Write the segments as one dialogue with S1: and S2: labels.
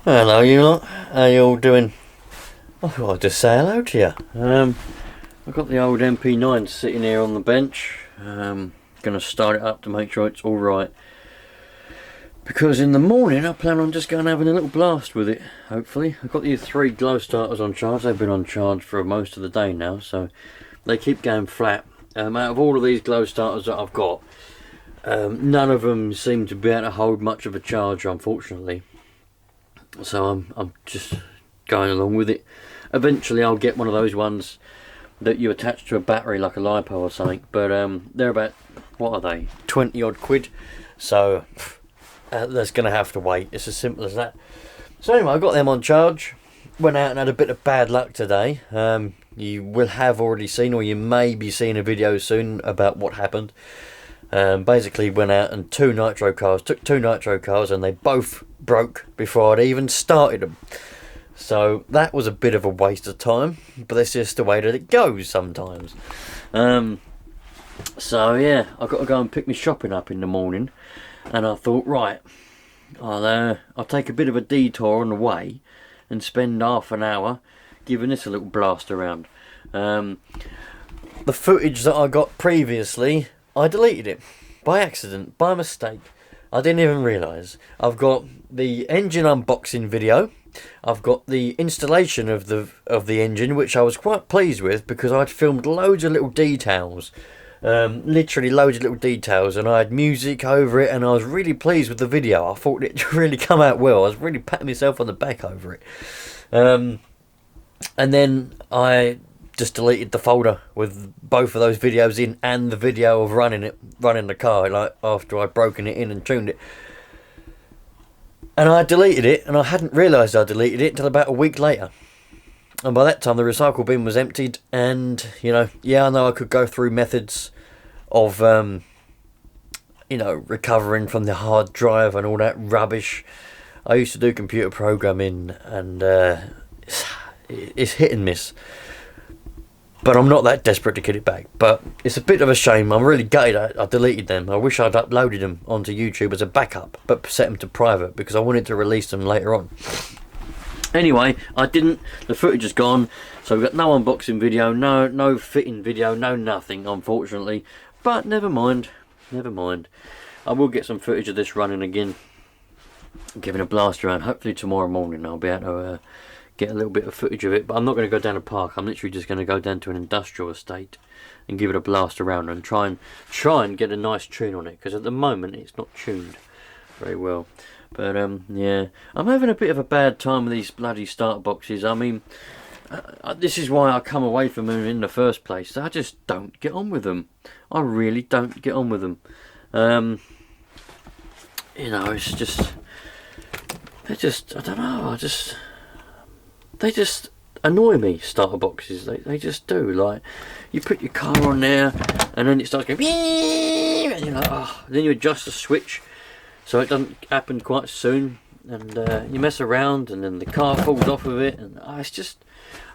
S1: Hello, you lot. How you all doing? I thought I'd just say hello to you. I've got the old MP9 sitting here on the bench. Gonna start it up to make sure it's all right. Because in the morning I plan on just going and having a little blast with it, hopefully. I've got these 3 glow starters on charge. They've been on charge for most of the day now, so they keep going flat. Out of all of these glow starters that I've got, none of them seem to be able to hold much of a charge, unfortunately. So I'm just going along with it. Eventually I'll get one of those ones that you attach to a battery like a LiPo or something, but they're about, what are they, 20 odd quid, so that's going to have to wait. It's as simple as that. So anyway, I got them on charge, went out and had a bit of bad luck today. You will have already seen, or you may be seeing a video soon about what happened. Basically went out and took 2 Nitro cars and they both broke before I'd even started them. So that was a bit of a waste of time, but that's just the way that it goes sometimes. So yeah, I've got to go and pick my shopping up in the morning, and I thought, right, I'll take a bit of a detour on the way and spend half an hour giving this a little blast around. The footage that I got previously, I deleted it by accident, by mistake. I didn't even realise. I've got the engine unboxing video. I've got the installation of the engine, which I was quite pleased with because I'd filmed loads of little details. Literally loads of little details, and I had music over it, and I was really pleased with the video. I thought it really come out well. I was really patting myself on the back over it. And then I just deleted the folder with both of those videos in and the video of running the car, like after I'd broken it in and tuned it. And I deleted it, and I hadn't realised I deleted it until about a week later. And by that time the recycle bin was emptied, and I know I could go through methods of recovering from the hard drive and all that rubbish. I used to do computer programming, and it's hit and miss. But I'm not that desperate to get it back. But it's a bit of a shame. I'm really gutted I deleted them. I wish I'd uploaded them onto YouTube as a backup, but set them to private because I wanted to release them later on. Anyway, I didn't. The footage is gone, so we've got no unboxing video, no fitting video, no nothing, unfortunately. But never mind. I will get some footage of this running again, giving a blast around. Hopefully tomorrow morning I'll be able to get a little bit of footage of it, but I'm not going to go down a park. I'm literally just going to go down to an industrial estate and give it a blast around and try and get a nice tune on it, because at the moment it's not tuned very well. But yeah, I'm having a bit of a bad time with these bloody starter boxes. I mean, this is why I come away from them in the first place. I just don't get on with them. I really don't get on with them. It's just, I don't know, they just annoy me, starter boxes. They just do. Like, you put your car on there and then it starts going and you're like, oh. Then you adjust the switch so it doesn't happen quite soon, and you mess around and then the car falls off of it, and it's just,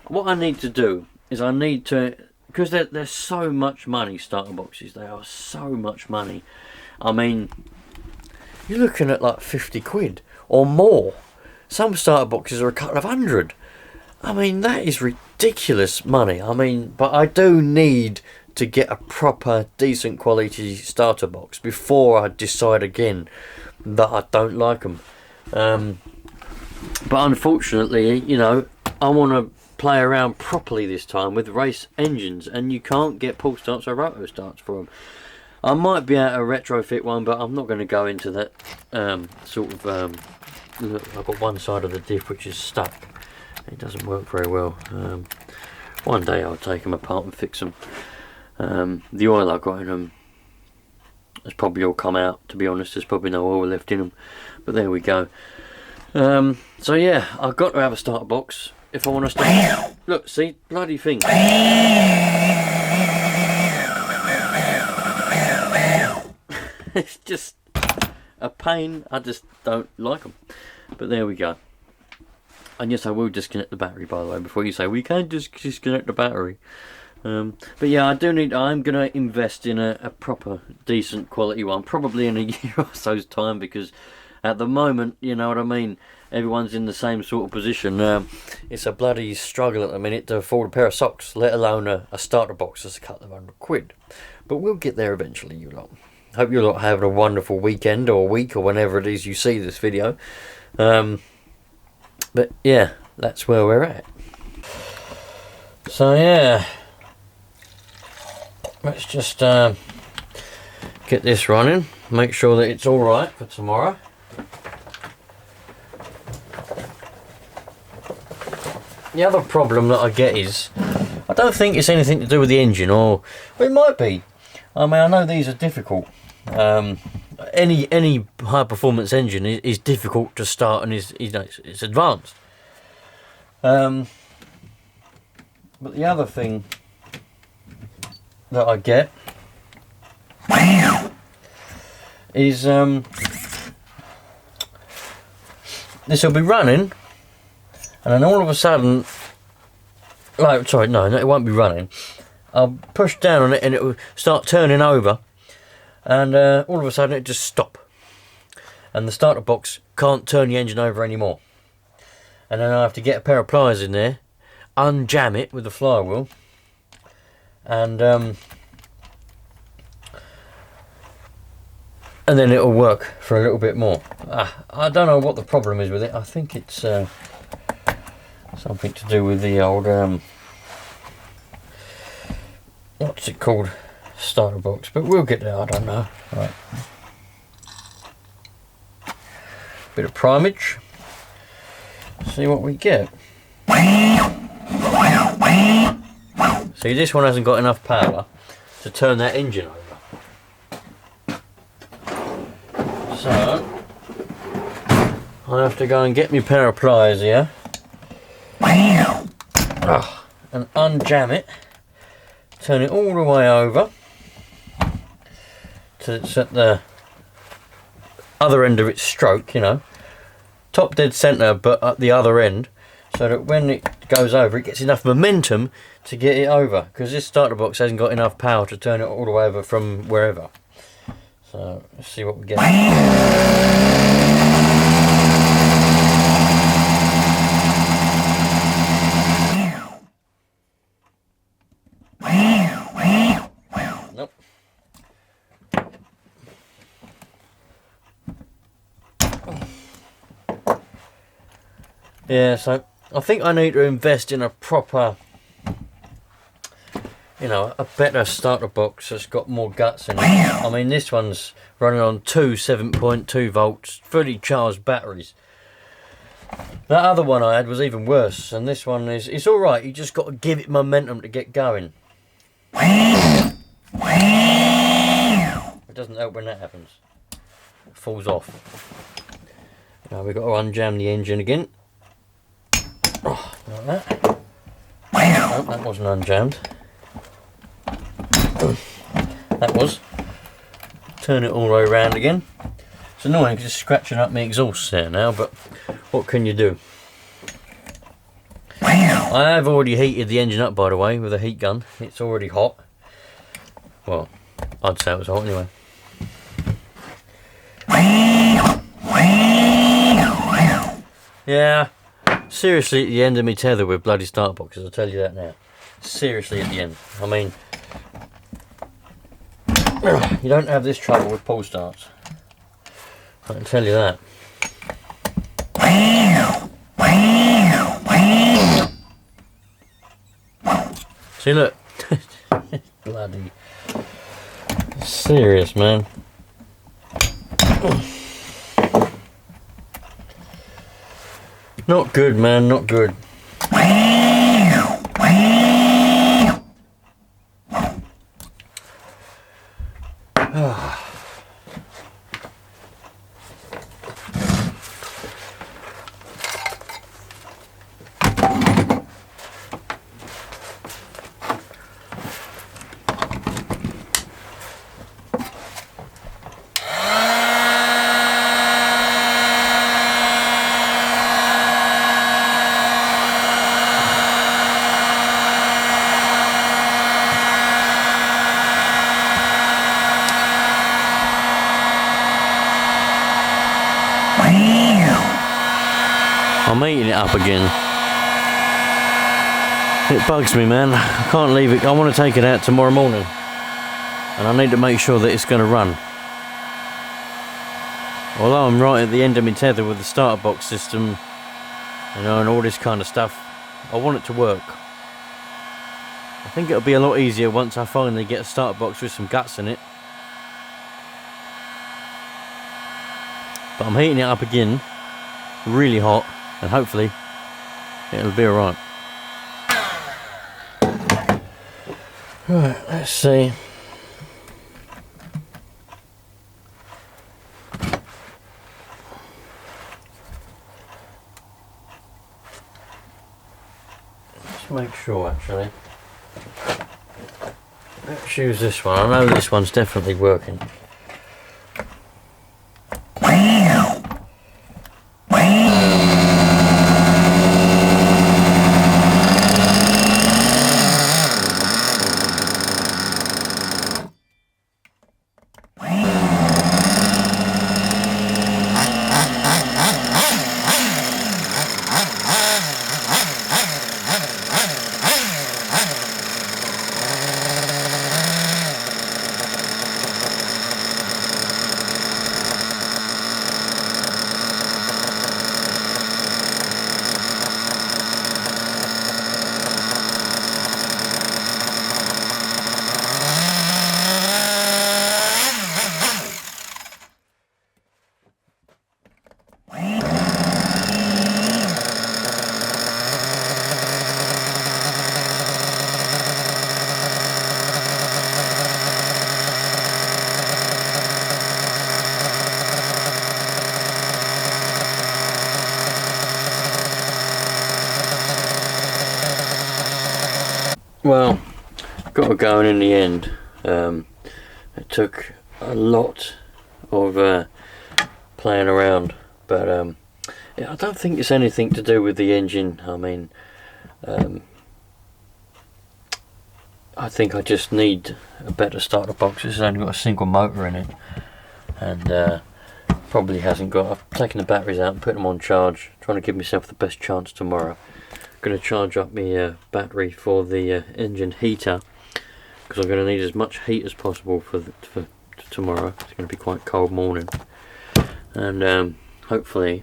S1: what I need to do is I need to, because they're so much money, starter boxes. They are so much money. I mean, you're looking at like 50 quid or more. Some starter boxes are a couple of hundred. I mean, that is ridiculous money. I mean, but I do need to get a proper, decent quality starter box before I decide again that I don't like them. But unfortunately, I want to play around properly this time with race engines, and you can't get pull starts or roto starts for them. I might be able to retrofit one, but I'm not going to go into that look, I've got one side of the diff which is stuck. It doesn't work very well. One day I'll take them apart and fix them. The oil I got in them has probably all come out, to be honest. There's probably no oil left in them, but there we go. So yeah, I've got to have a starter box if I want to start. Look, see, bloody thing. It's just a pain. I just don't like them. But there we go. And yes, I will disconnect the battery, by the way, before you say, we can't just disconnect the battery. But yeah, I'm going to invest in a proper, decent quality one, probably in a year or so's time, because at the moment, you know what I mean, everyone's in the same sort of position. It's a bloody struggle at the minute to afford a pair of socks, let alone a starter box that's a couple of £100. But we'll get there eventually, you lot. Hope you lot having a wonderful weekend or week or whenever it is you see this video. But yeah, that's where we're at. So yeah, let's just get this running, make sure that it's alright for tomorrow. The other problem that I get is, I don't think it's anything to do with the engine, or well, it might be. I mean, I know these are difficult. Any high performance engine is difficult to start, and it's advanced. But the other thing that I get is this will be running, and then all of a sudden, like, sorry, no, it won't be running. I'll push down on it and it will start turning over, and all of a sudden it just stop, and the starter box can't turn the engine over anymore. And then I have to get a pair of pliers in there, unjam it with the flywheel, and then it'll work for a little bit more. I don't know what the problem is with it. I think it's something to do with the old what's it called, starter box, but we'll get there. I don't know. Right, bit of primage, see what we get. See, this one hasn't got enough power to turn that engine over, so I have to go and get my pair of pliers here and unjam it, turn it all the way over till it's at the other end of its stroke, you know, top dead centre but at the other end, so that when it goes over it gets enough momentum to get it over, because this starter box hasn't got enough power to turn it all the way over from wherever. So let's see what we get. Nope. Yeah, so I think I need to invest in a proper, you know, a better starter box that's got more guts in it. I mean, this one's running on two 7.2 volts, fully charged batteries. That other one I had was even worse, and this one it's alright, you just got to give it momentum to get going. It doesn't help when that happens. It falls off. Now we've got to unjam the engine again. Oh, like that. No, that wasn't unjammed. That was. Turn it all the way around again. It's annoying because it's scratching up my exhaust there now, but what can you do? I have already heated the engine up, by the way, with a heat gun. It's already hot. Well, I'd say it was hot anyway. Yeah, seriously at the end of me tether with bloody starter boxes, I'll tell you that now. Seriously at the end. I mean, you don't have this trouble with pull starts. I can tell you that. See, look. Bloody serious, man. Not good, man, not good. I'm eating it up again. It bugs me, man. I can't leave it. I want to take it out tomorrow morning, and I need to make sure that it's going to run. Although I'm right at the end of my tether with the starter box system, you know, and all this kind of stuff, I want it to work. I think it'll be a lot easier once I finally get a starter box with some guts in it. But I'm heating it up again, really hot, and hopefully it'll be alright. Right, let's see. Let's make sure actually. Let's use this one. I know this one's definitely working. Well, got it going in the end. It took a lot of playing around, but yeah, I don't think it's anything to do with the engine. I mean, I think I just need a better starter box. This has only got a single motor in it, and probably hasn't got. I've taken the batteries out and put them on charge, trying to give myself the best chance tomorrow. Going to charge up my battery for the engine heater, because I'm going to need as much heat as possible for tomorrow. It's going to be quite cold morning, and hopefully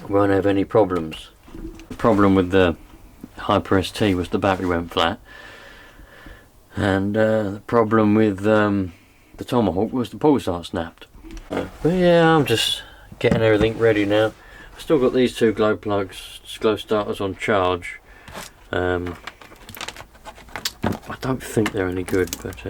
S1: we won't have any problems. The problem with the Hyper ST was the battery went flat, and the problem with the Tomahawk was the pull start snapped. But yeah, I'm just getting everything ready now. I've still got these two glow plugs, glow starters on charge. I don't think they're any good, but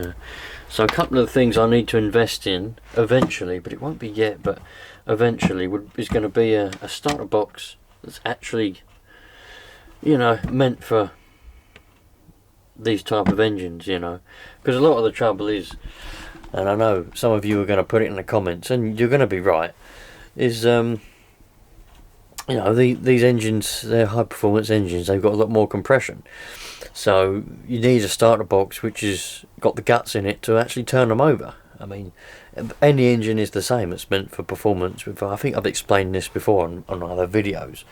S1: so a couple of the things I need to invest in eventually, but it won't be yet, but eventually is going to be a starter box that's actually, you know, meant for these type of engines, you know, because a lot of the trouble is, and I know some of you are going to put it in the comments, and you're going to be right, is you know, these engines, they're high performance engines, they've got a lot more compression, so you need a starter box which has got the guts in it to actually turn them over. I mean, any engine is the same, it's meant for performance. I think I've explained this before on other videos.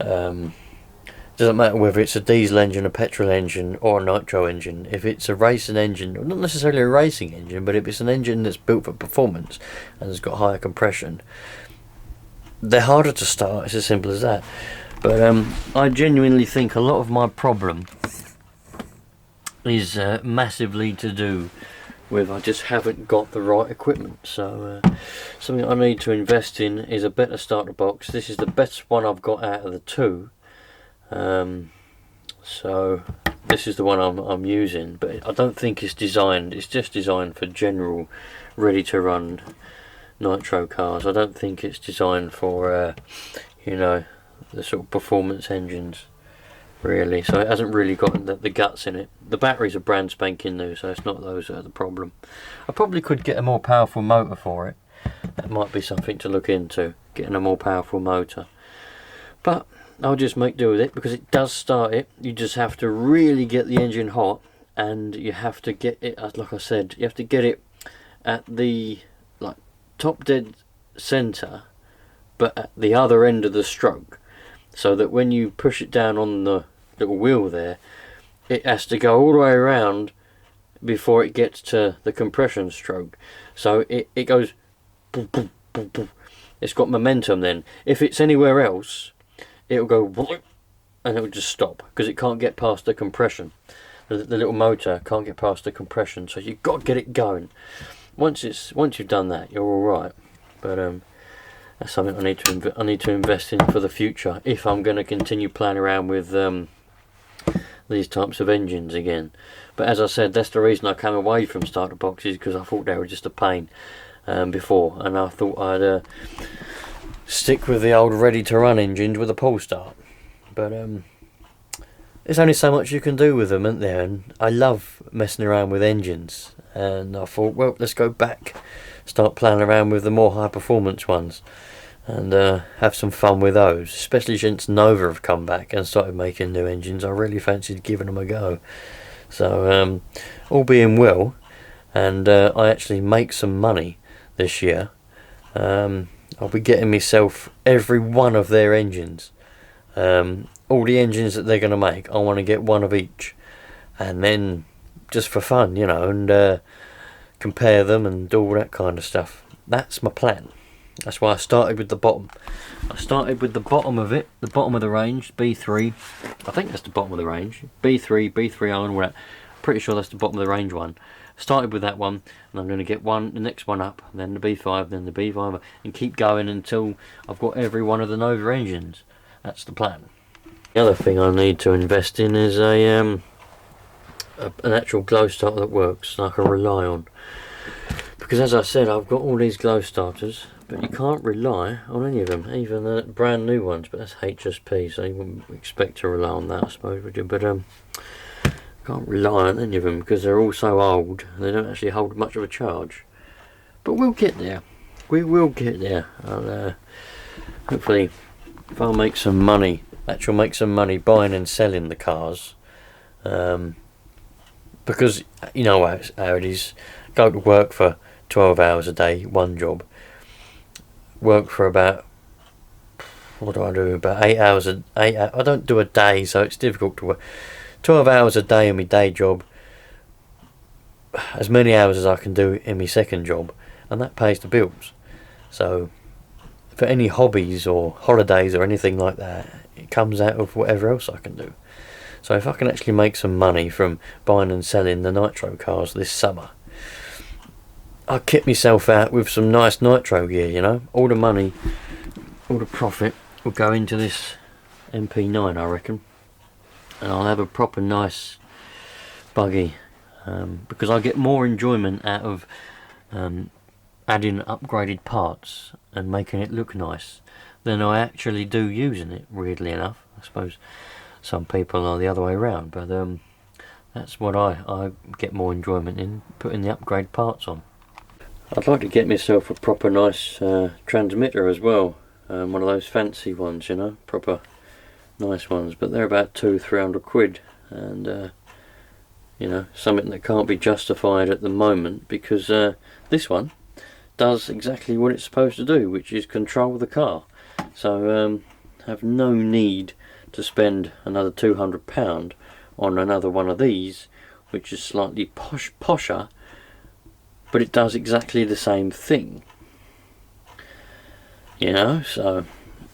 S1: Doesn't matter whether it's a diesel engine, a petrol engine, or a nitro engine. If it's a racing engine, not necessarily a racing engine, but if it's an engine that's built for performance and has got higher compression, they're harder to start. It's as simple as that. But I genuinely think a lot of my problem is massively to do with I just haven't got the right equipment. So something I need to invest in is a better starter box. This is the best one I've got out of the two. So this is the one I'm using, but I don't think it's designed. It's just designed for general, ready to run nitro cars. I don't think it's designed for you know, the sort of performance engines really, so it hasn't really got the guts in it. The batteries are brand spanking new, so it's not those that are the problem. I probably could get a more powerful motor for it. That might be something to look into, getting a more powerful motor, but I'll just make do with it, because it does start it. You just have to really get the engine hot, and you have to get it, like I said, you have to get it at the top dead center, but at the other end of the stroke. so that when you push it down on the little wheel there, it has to go all the way around before it gets to the compression stroke. So it goes boom, boom, boom, boom. It's got momentum then. If it's anywhere else, it'll go and it'll just stop because it can't get past the compression. The little motor can't get past the compression, so you've got to get it going. Once you've done that, you're all right. But that's something I need to invest in for the future if I'm going to continue playing around with these types of engines again. But as I said, that's the reason I came away from starter boxes, because I thought they were just a pain before, and I thought I'd stick with the old ready-to-run engines with a pull start. But there's only so much you can do with them, isn't there? And I love messing around with engines, and I thought, well, let's go back, start playing around with the more high performance ones, and have some fun with those. Especially since Nova have come back and started making new engines, I really fancied giving them a go. So all being well, and I actually make some money this year, I'll be getting myself every one of their engines. All the engines that they're going to make, I want to get one of each, and then just for fun, you know, and compare them and do all that kind of stuff. That's my plan. That's why I started with the bottom. I started with the bottom of it, the bottom of the range, B3. I think that's the bottom of the range. B3, B3O and all that. Pretty sure that's the bottom of the range one. Started with that one, and I'm going to get the next one up, then the B5, then the B5, and keep going until I've got every one of the Nova engines. That's the plan. The other thing I need to invest in is an actual glow starter that works, and I can rely on. Because as I said, I've got all these glow starters, but you can't rely on any of them, even the brand new ones. But that's HSP, so you wouldn't expect to rely on that, I suppose, would you? But can't rely on any of them because they're all so old, and they don't actually hold much of a charge. But we'll get there. We will get there. I'll, hopefully, if I make some money, actually make some money buying and selling the cars, because you know how it is. Go to work for 12 hours a day, one job. Work for about, what do I do? About 8 hours I don't do a day, so it's difficult to work. 12 hours a day in my day job, as many hours as I can do in my second job, and that pays the bills. So for any hobbies or holidays or anything like that, it comes out of whatever else I can do. So if I can actually make some money from buying and selling the Nitro cars this summer, I'll kit myself out with some nice Nitro gear, you know. All the money, all the profit will go into this MP9, I reckon. And I'll have a proper nice buggy, because I get more enjoyment out of adding upgraded parts and making it look nice than I actually do using it, weirdly enough. I suppose some people are the other way around, but that's what I get more enjoyment in, putting the upgrade parts on. I'd like to get myself a proper nice transmitter as well, one of those fancy ones, you know, proper nice ones, but they're about 200-300 quid, and you know, something that can't be justified at the moment, because this one does exactly what it's supposed to do, which is control the car. So have no need to spend another £200 on another one of these, which is slightly posher, but it does exactly the same thing, you know. So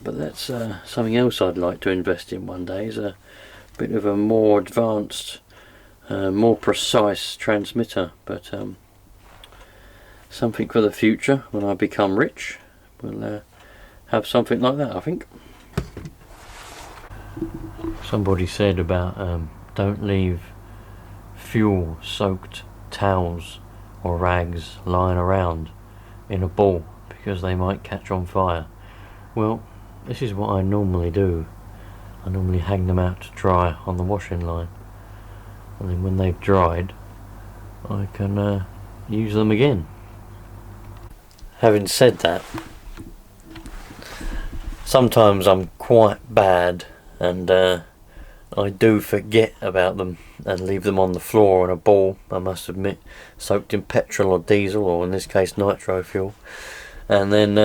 S1: but that's something else I'd like to invest in one day, is a bit of a more advanced, more precise transmitter. But something for the future, when I become rich, we'll have something like that, I think. Somebody said about don't leave fuel soaked towels or rags lying around in a ball, because they might catch on fire. Well, this is what I normally do. I normally hang them out to dry on the washing line, and then when they've dried, I can use them again. Having said that, sometimes I'm quite bad, and I do forget about them and leave them on the floor in a ball, I must admit, soaked in petrol or diesel, or in this case nitro fuel. And then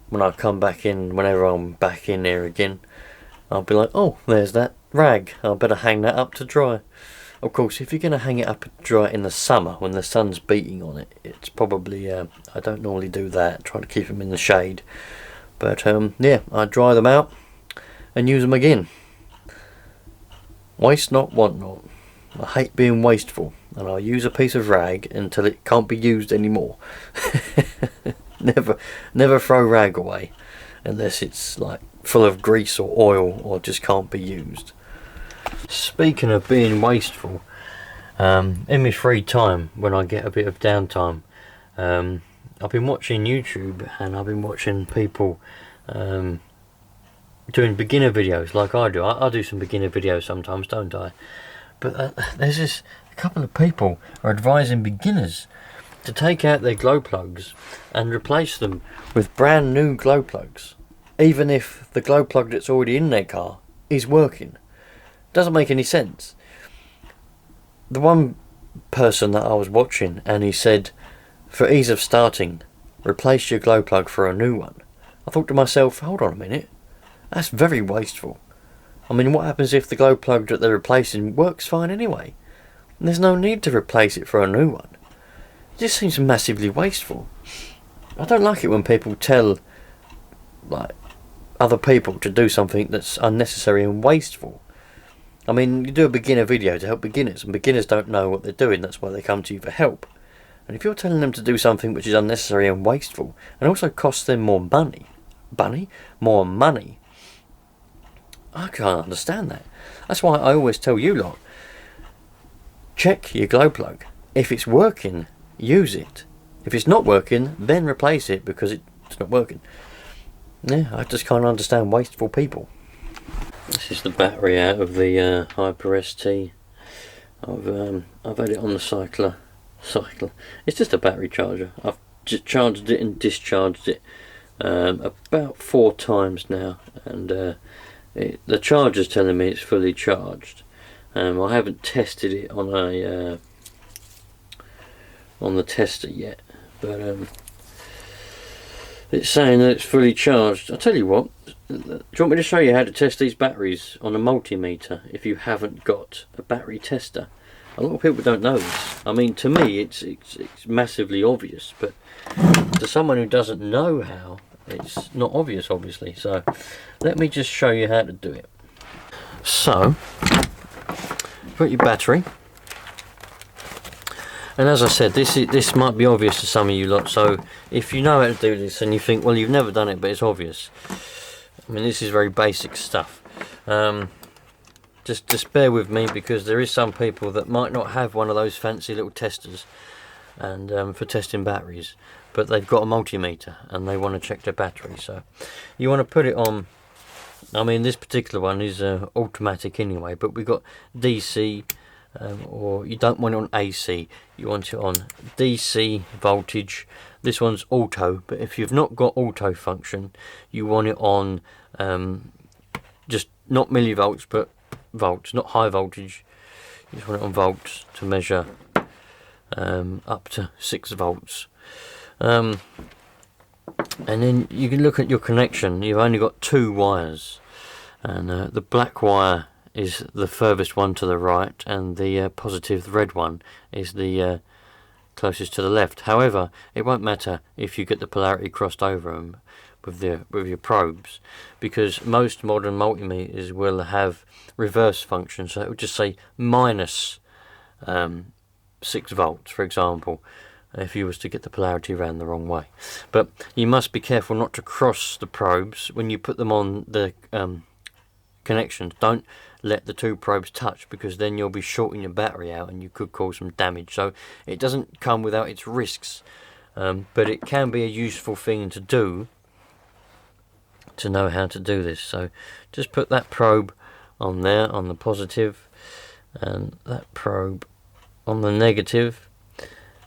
S1: when I come back in, whenever I'm back in there again, I'll be like, oh, there's that rag, I better hang that up to dry. Of course, if you're going to hang it up to dry in the summer when the sun's beating on it, it's probably, I don't normally do that, try to keep them in the shade. But yeah, I dry them out and use them again. Waste not, want not. I hate being wasteful, and I'll use a piece of rag until it can't be used anymore. Never throw rag away unless it's like full of grease or oil or just can't be used. Speaking of being wasteful, in my free time when I get a bit of downtime, I've been watching YouTube and I've been watching people doing beginner videos like I do. I do some beginner videos sometimes, don't I? But there's a couple of people are advising beginners to take out their glow plugs and replace them with brand new glow plugs, even if the glow plug that's already in their car is working. Doesn't make any sense. The one person that I was watching, and he said, for ease of starting, replace your glow plug for a new one. I thought to myself, hold on a minute, that's very wasteful. I mean, what happens if the glow plug that they're replacing works fine anyway? There's no need to replace it for a new one. It just seems massively wasteful. I don't like it when people tell like other people to do something that's unnecessary and wasteful. I mean, you do a beginner video to help beginners, and beginners don't know what they're doing, that's why they come to you for help. And if you're telling them to do something which is unnecessary and wasteful, and also costs them more money, I can't understand that. That's why I always tell you lot, check your glow plug. If it's working, use it. If it's not working, then replace it because it's not working. Yeah, I just can't understand wasteful people. This is the battery out of the Hyper ST. I've had it on the cycler. It's just a battery charger. I've just charged it and discharged it about 4 times now, and the charger's telling me it's fully charged. I haven't tested it on the tester yet, but it's saying that it's fully charged. I'll tell you what, do you want me to show you how to test these batteries on a multimeter if you haven't got a battery tester? A lot of people don't know this. I mean, to me it's massively obvious, but to someone who doesn't know how, it's not obvious, obviously. So let me just show you how to do it. So you've got your battery, and as I said, this might be obvious to some of you lot, so if you know how to do this and you think, well, you've never done it but it's obvious, I mean, this is very basic stuff. Just bear with me, because there is some people that might not have one of those fancy little testers and for testing batteries, but they've got a multimeter and they want to check their battery. So you want to put it on, I mean, this particular one is automatic anyway, but we've got DC, or you don't want it on AC, you want it on DC voltage. This one's auto, but if you've not got auto function, you want it on just not millivolts but volts, not high voltage. You just want it on volts to measure up to 6 volts. And then you can look at your connection. You've only got 2 wires, and the black wire is the furthest one to the right, and the positive red one is the closest to the left. However, it won't matter if you get the polarity crossed over them with your probes, because most modern multimeters will have reverse function, so it will just say minus 6 volts, for example, if you was to get the polarity around the wrong way. But you must be careful not to cross the probes when you put them on the connections. Don't let the 2 probes touch, because then you'll be shorting your battery out and you could cause some damage. So it doesn't come without its risks, but it can be a useful thing to do, to know how to do this. So just put that probe on there on the positive, and that probe on the negative,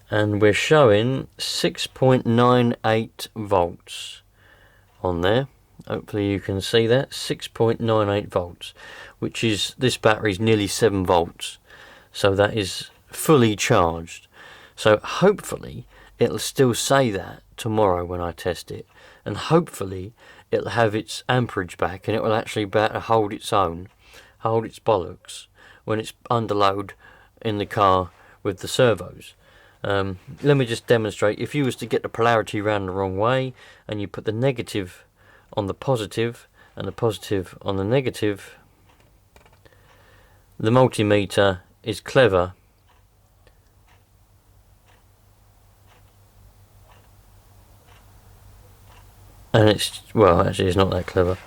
S1: and we're showing 6.98 volts on there. Hopefully you can see that, 6.98 volts, which is, this battery is nearly 7 volts, so that is fully charged. So hopefully it'll still say that tomorrow when I test it, and hopefully it'll have its amperage back, and it will actually be able to hold its own, hold its bollocks when it's under load in the car with the servos. Let me just demonstrate. If you was to get the polarity round the wrong way, and you put the negative on the positive and the positive on the negative, the multimeter is clever and it's, well, actually it's not that clever.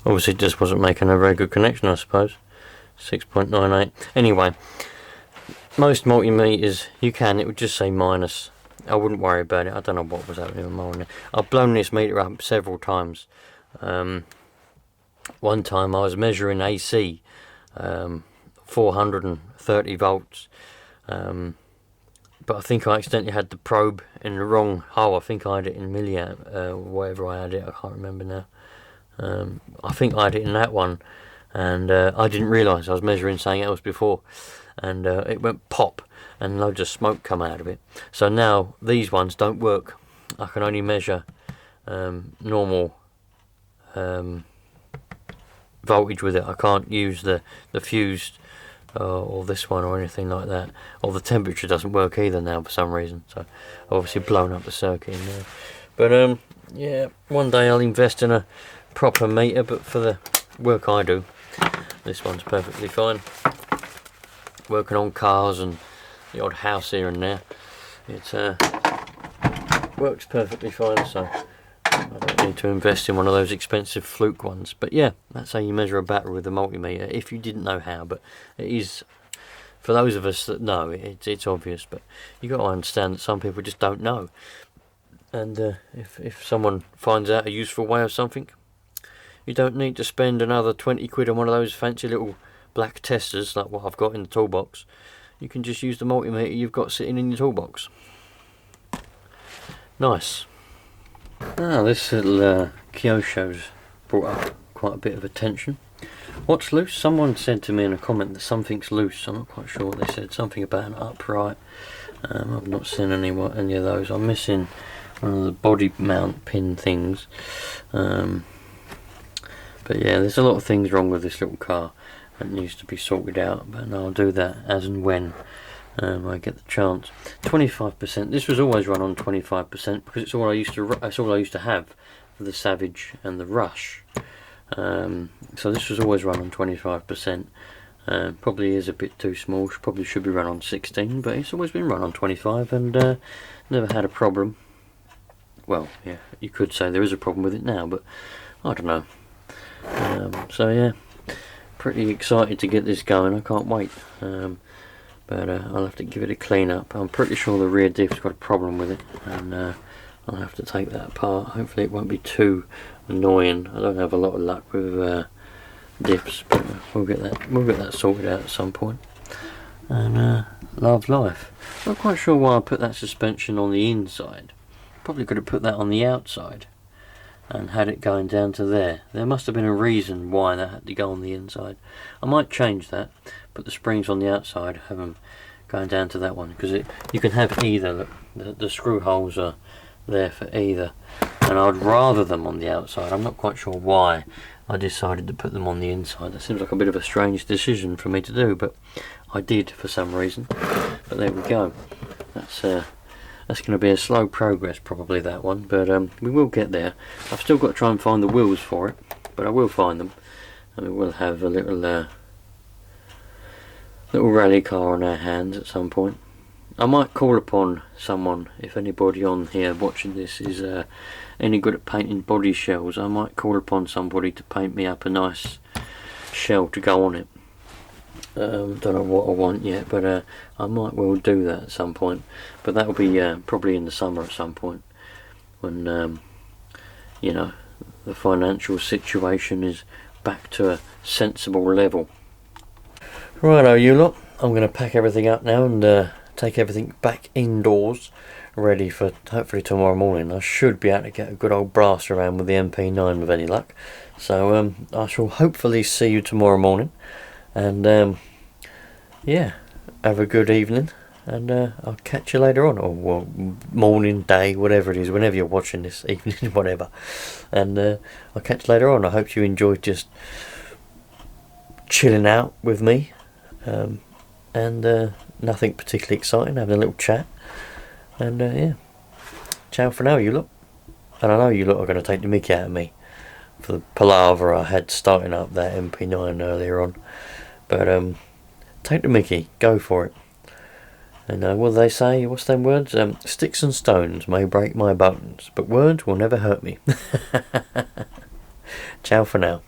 S1: Obviously it just wasn't making a very good connection, I suppose. 6.98. Anyway, most multimeters it would just say minus. I wouldn't worry about it. I don't know what was happening with mine. I've blown this meter up several times. One time I was measuring AC, 430 volts, but I think I accidentally had the probe in the wrong hole. I think I had it in milliamp, whatever I had it, I can't remember now. I think I had it in that one, and I didn't realise I was measuring something else before, and it went pop and loads of smoke come out of it. So now these ones don't work. I can only measure normal voltage with it. I can't use the fused or this one or anything like that, or the temperature doesn't work either now for some reason. So I've obviously blown up the circuit in there. But yeah, one day I'll invest in a proper meter, but for the work I do, this one's perfectly fine. Working on cars and the odd house here and there, it works perfectly fine, so I don't need to invest in one of those expensive fluke ones. But yeah, that's how you measure a battery with a multimeter, if you didn't know how. But it is, for those of us that know, it's obvious, but you got to understand that some people just don't know. And if someone finds out a useful way of something, you don't need to spend another 20 quid on one of those fancy little black testers like what I've got in the toolbox. You can just use the multimeter you've got sitting in your toolbox. Nice. This little Kyosho's brought up quite a bit of attention. What's loose? Someone said to me in a comment that something's loose. I'm not quite sure what they said. Something about an upright. I've not seen any of those. I'm missing one of the body mount pin things. But yeah, there's a lot of things wrong with this little car that needs to be sorted out, but I'll do that as and when I get the chance. 25%. This was always run on 25% because it's all I used to have for the Savage and the Rush. So this was always run on 25%. Probably is a bit too small. Probably should be run on 16, but it's always been run on 25 and never had a problem. Well, yeah, you could say there is a problem with it now, but I don't know. So yeah, pretty excited to get this going. I can't wait. But I'll have to give it a clean up. I'm pretty sure the rear diff's got a problem with it, and I'll have to take that apart. Hopefully it won't be too annoying. I don't have a lot of luck with diffs, but we'll get that sorted out at some point. And love life. Not quite sure why I put that suspension on the inside. Probably could have put that on the outside and had it going down to there. There must have been a reason why that had to go on the inside. I might change that, put the springs on the outside, have them going down to that one, because you can have either. Look, the screw holes are there for either, and I'd rather them on the outside. I'm not quite sure why I decided to put them on the inside. That seems like a bit of a strange decision for me to do, but I did for some reason. But there we go. That's going to be a slow progress, probably, that one, but we will get there. I've still got to try and find the wheels for it, but I will find them, and we will have a little rally car on our hands at some point. I might call upon someone, if anybody on here watching this is any good at painting body shells. I might call upon somebody to paint me up a nice shell to go on it. Don't know what I want yet, but I might well do that at some point. But that will be probably in the summer at some point, when you know, the financial situation is back to a sensible level. Righto, you lot. I'm going to pack everything up now and take everything back indoors, ready for hopefully tomorrow morning. I should be able to get a good old blast around with the MP9 with any luck. So I shall hopefully see you tomorrow morning, and yeah, have a good evening, and I'll catch you later on, or well, morning, day, whatever it is, whenever you're watching this, evening, whatever. And I'll catch you later on. I hope you enjoyed just chilling out with me, and nothing particularly exciting, having a little chat, and yeah, ciao for now, you lot. And I know you lot are going to take the mickey out of me for the palaver I had starting up that MP9 earlier on, but take the mickey, go for it. And what do they say? What's them words? Sticks and stones may break my bones, but words will never hurt me. Ciao for now.